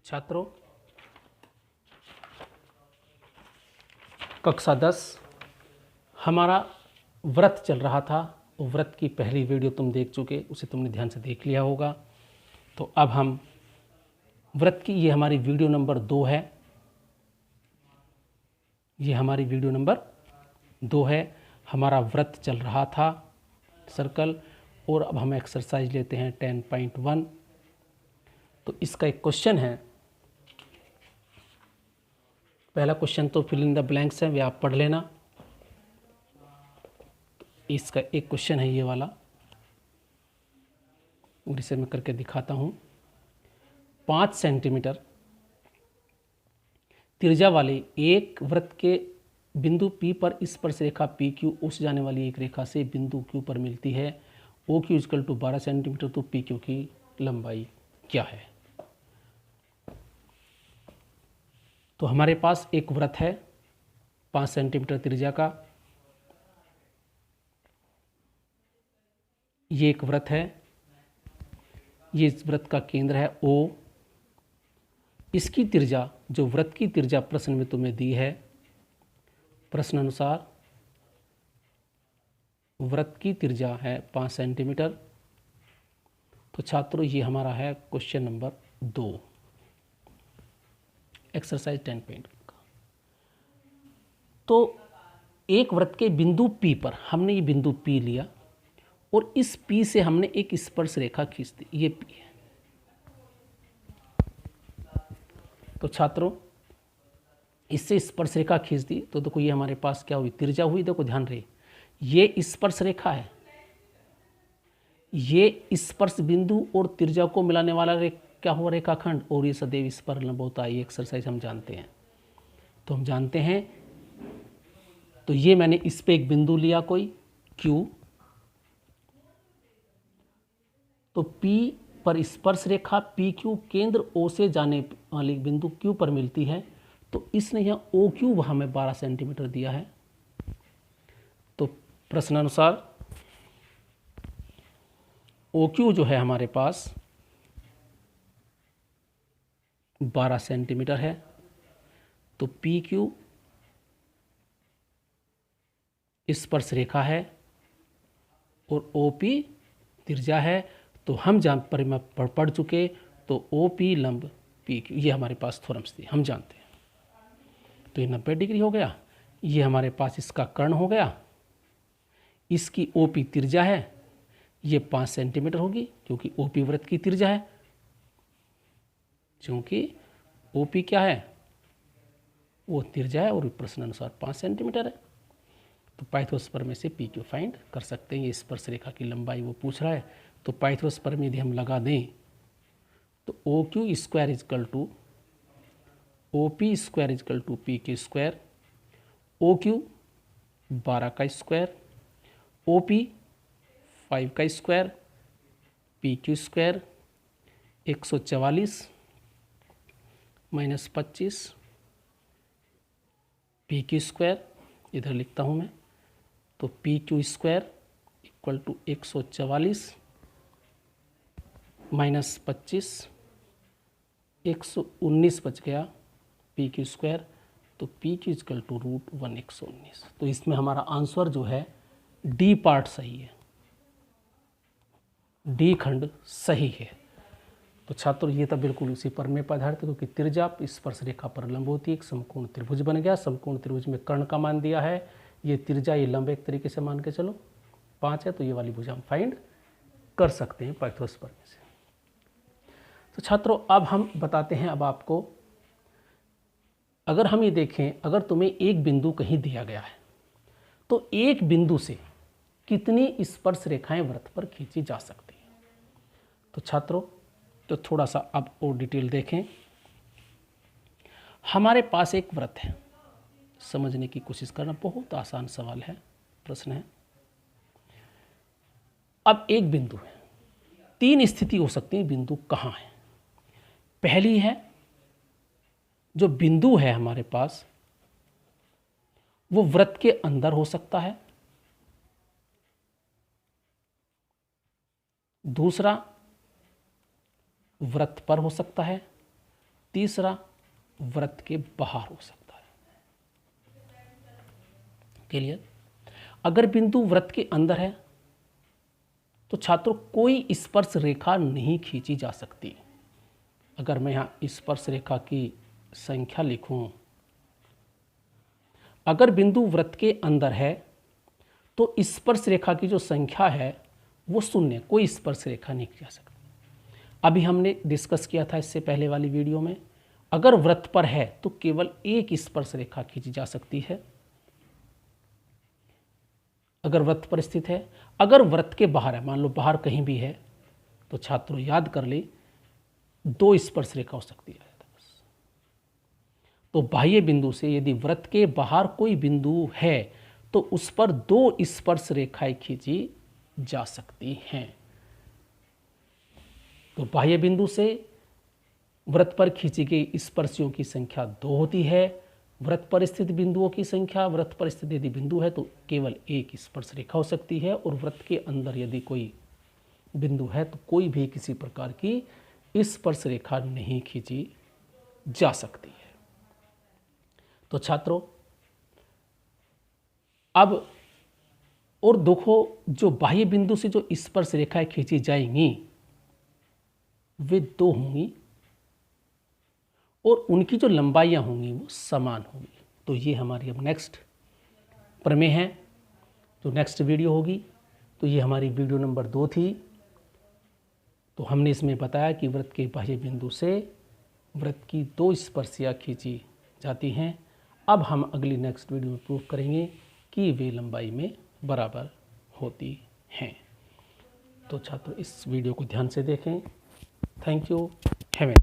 छात्रों, कक्षा 10 हमारा व्रत चल रहा था। व्रत की पहली वीडियो तुम देख चुके, उसे तुमने ध्यान से देख लिया होगा। तो अब हम व्रत की, ये हमारी वीडियो नंबर 2 है। ये हमारी वीडियो नंबर 2 है। हमारा व्रत चल रहा था सर्कल, और अब हम एक्सरसाइज लेते हैं 10.1। तो इसका एक क्वेश्चन है। पहला क्वेश्चन तो फिल इन द ब्लैंक्स है, वे आप पढ़ लेना। इसका एक क्वेश्चन है ये वाला, और इसे मैं करके दिखाता हूँ। 5 सेंटीमीटर त्रिज्या वाले एक वृत्त के बिंदु P पर स्पर्श रेखा PQ O से जाने वाली एक रेखा से बिंदु Q पर मिलती है। OQ equal to 12 centimetre. तो PQ की लंबाई क्या है? तो हमारे पास एक वृत्त है 5 सेंटीमीटर त्रिज्या का। ये एक वृत्त है, ये इस वृत्त का केंद्र है O। इसकी त्रिज्या, जो वृत्त की त्रिज्या प्रश्न में तुम्हें दी है, प्रश्न अनुसार वृत्त की त्रिज्या है 5 सेंटीमीटर। तो छात्रों, ये हमारा है क्वेश्चन नंबर 2, एक्सरसाइज 10.1 का। तो एक वृत्त के बिंदु P पर हमने ये बिंदु P लिया, और इस P से हमने एक स्पर्श रेखा खींच दी। ये P है। तो छात्रों, इससे स्पर्श रेखा खींच दी तो देखो ये हमारे पास क्या हुई, त्रिज्या हुई। देखो ध्यान रहे, ये स्पर्श रेखा है, ये स्पर्श बिंदु और त्रिज्या को मिलाने वाला क्या हुआ, रेखाखंड, और ये सदैव इस पर लंब होता है। ये एक्सरसाइज हम जानते हैं। तो हम जानते हैं, तो ये मैंने इस पे एक बिंदु लिया कोई Q, तो P पर स्पर्श रेखा PQ केंद्र O से जाने वाली बिंदु Q पर मिलती है। तो इसने यहाँ OQ वहाँ में 12 सेंटीमीटर दिया है। तो प्रश्नानुसार OQ जो है हमारे पास 12 सेंटीमीटर है। तो PQ स्पर्श रेखा है और OP त्रिज्या है। तो हम पढ़ चुके, तो OP लंब PQ, ये हमारे पास थ्योरम्स थी, हम जानते हैं। तो ये 90 डिग्री हो गया। ये हमारे पास इसका कर्ण हो गया। इसकी OP त्रिज्या है, ये 5 सेंटीमीटर होगी, क्योंकि OP वृत्त की त्रिज्या है। क्योंकि OP क्या है, वो त्रिज्या है, और प्रश्न अनुसार 5 सेंटीमीटर है। तो पाइथागोरस प्रमेय से PQ फाइंड कर सकते हैं। ये स्पर्श रेखा की लंबाई वो पूछ रहा है। तो पाइथागोरस प्रमेय यदि हम लगा दें, तो OQ square equal to OP square equal to PQ square. OQ 12 का स्क्वायर, OP 5 का square, PQ square 144 minus 25 PQ square, इधर लिखता हूँ मैं। तो PQ square equal to 144 minus 25, 119 बच गया PQ स्क्वायर। तो PQ इक्वल टू √1 119। तो इसमें हमारा आंसर जो है D पार्ट सही है, D खंड सही है। तो छात्रों, ये तो बिल्कुल उसी प्रमेय पर आधारित है, क्योंकि त्रिज्या स्पर्श रेखा पर लंब होती है। एक समकोण त्रिभुज बन गया। समकोण त्रिभुज में कर्ण का मान दिया है, ये त्रिज्या, ये लंब, एक तरीके से मान के चलो 5 है। तो ये वाली भुजा हम फाइंड कर सकते हैं पाइथागोरस प्रमेय से। तो छात्रों, अब हम बताते हैं, अब आपको अगर हम ये देखें, अगर तुम्हें एक बिंदु कहीं दिया गया है, तो एक बिंदु से कितनी स्पर्श रेखाएं वृत्त पर खींची जा सकती हैं। तो छात्रों, तो थोड़ा सा अब और डिटेल देखें। हमारे पास एक वृत्त है, समझने की कोशिश करना, बहुत आसान सवाल है, प्रश्न है। अब एक बिंदु है, 3 स्थिति हो सकती है बिंदु कहाँ है। पहली है, जो बिंदु है हमारे पास वो वृत्त के अंदर हो सकता है। दूसरा, वृत्त पर हो सकता है। तीसरा वृत्त के बाहर हो सकता है। क्लियर? अगर बिंदु वृत्त के अंदर है तो छात्रों कोई स्पर्श रेखा नहीं खींची जा सकती। अगर मैं यहाँ स्पर्श रेखा की संख्या लिखूं, अगर बिंदु वृत्त के अंदर है तो स्पर्श रेखा की जो संख्या है वो 0, कोई स्पर्श रेखा नहीं खींचा सकती। अभी हमने डिस्कस किया था इससे पहले वाली वीडियो में, अगर वृत्त पर है तो केवल एक स्पर्श रेखा खींची जा सकती है अगर वृत्त पर स्थित है। अगर वृत्त के बाहर है, मान लो बाहर कहीं भी है, तो छात्रों याद कर ले 2 स्पर्श रेखा हो सकती है। तो बाह्य बिंदु से यदि वृत्त के बाहर कोई बिंदु है तो उस पर 2 स्पर्श रेखाएं खींची जा सकती हैं। तो बाह्य बिंदु से वृत्त पर खींची गई स्पर्शियों की संख्या 2 होती है। वृत्त पर स्थित बिंदुओं की संख्या, वृत्त पर स्थित यदि बिंदु है तो केवल एक स्पर्श रेखा हो सकती है, और वृत्त के अंदर यदि कोई बिंदु है तो कोई भी किसी प्रकार की स्पर्श रेखा नहीं खींची जा सकती है। तो छात्रों अब और देखो, जो बाह्य बिंदु से जो स्पर्श रेखाएं खींची जाएंगी वे 2 होंगी और उनकी जो लंबाइयां होंगी वो समान होंगी। तो ये हमारी अब नेक्स्ट प्रमेय है, जो नेक्स्ट वीडियो होगी। तो ये हमारी वीडियो नंबर 2 थी। तो हमने इसमें बताया कि वृत्त के बाह्य बिंदु से वृत्त की 2 स्पर्शियाँ खींची जाती हैं। अब हम अगली नेक्स्ट वीडियो में प्रूव करेंगे कि वे लंबाई में बराबर होती हैं। तो छात्रों इस वीडियो को ध्यान से देखें। Thank you. हैव